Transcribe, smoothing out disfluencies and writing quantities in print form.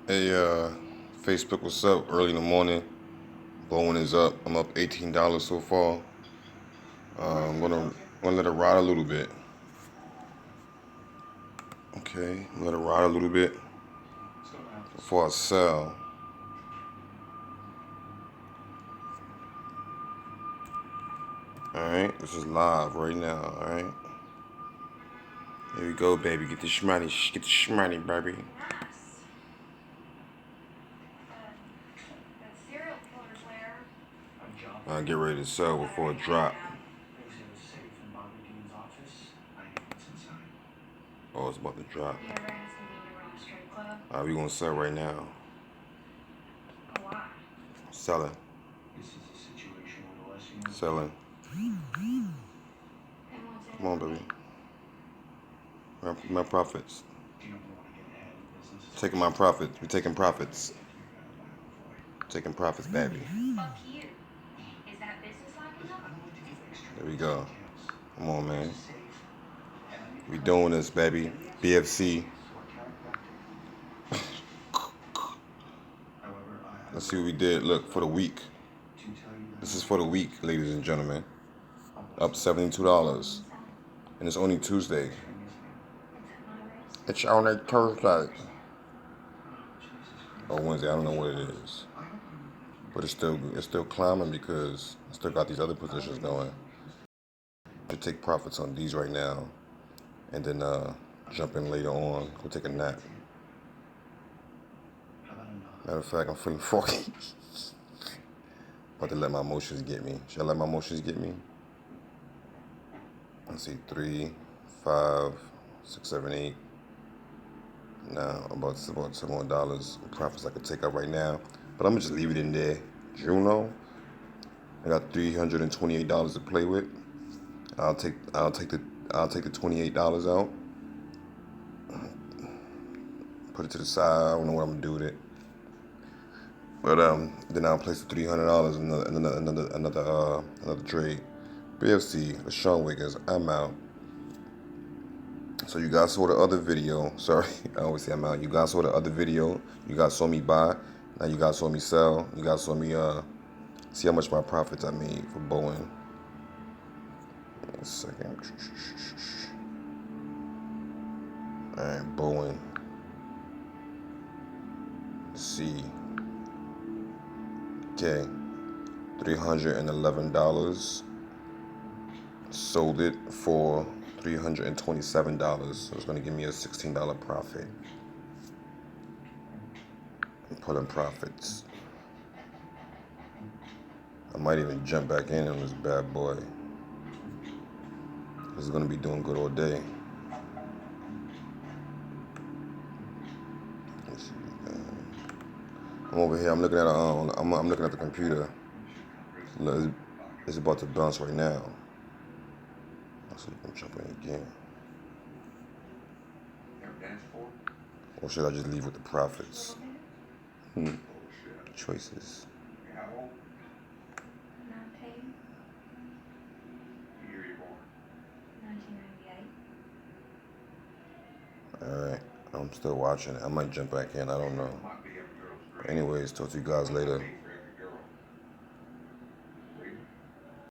Hey, Facebook, what's up? Early in the morning. Boeing is up. I'm up $18 so far. I'm gonna let it ride a little bit. Okay, let it ride a little bit before I sell. All right, this is live right now. All right, here we go, baby. Get the shmoney, baby. I'll get ready to sell before it drop. Oh, it's about to drop. All right, we gonna sell right now. Selling. Selling. Come on, baby. My profits. Taking my profits. We're taking profits. Taking profits, baby. There we go. Come on, man. We doing this, baby. BFC. Let's see what we did. Look, for the week. This is for the week, ladies and gentlemen. Up $72. And it's only Tuesday. It's only Thursday. Or Wednesday, I don't know what it is. But it's still climbing because I still got these other positions going. To take profits on these right now. And then jump in later on. Go take a nap. Matter of fact, I'm feeling foggy. About to let my emotions get me. Should I let my emotions get me? Let's see, 3, 5, 6, 7, 8. Now about $7 more profits I could take up right now, but I'm gonna just leave it in there. Juno, I got $328 to play with. I'll take the $28 out. Put it to the side. I don't know what I'm gonna do with it. But then I'll place the $300 in another trade. BFC, the Sean Wiggins, I'm out. So you guys saw the other video. Sorry, I always say I'm out. You guys saw the other video. You guys saw me buy. Now you guys saw me sell. You guys saw me see how much my profits I made for Boeing. Give me a second. All right, Boeing. Let's see. Okay, $311. Sold it for $327. So it's gonna give me a $16 profit. And put in profits. I might even jump back in on this bad boy. This is gonna be doing good all day. I'm over here. I'm looking at I'm looking at the computer. Look, it's about to bounce right now. So I'm jumping again. Or should I just leave with the profits? Choices. Alright, I'm still watching it. I might jump back in. I don't know. Anyways, talk to you guys later.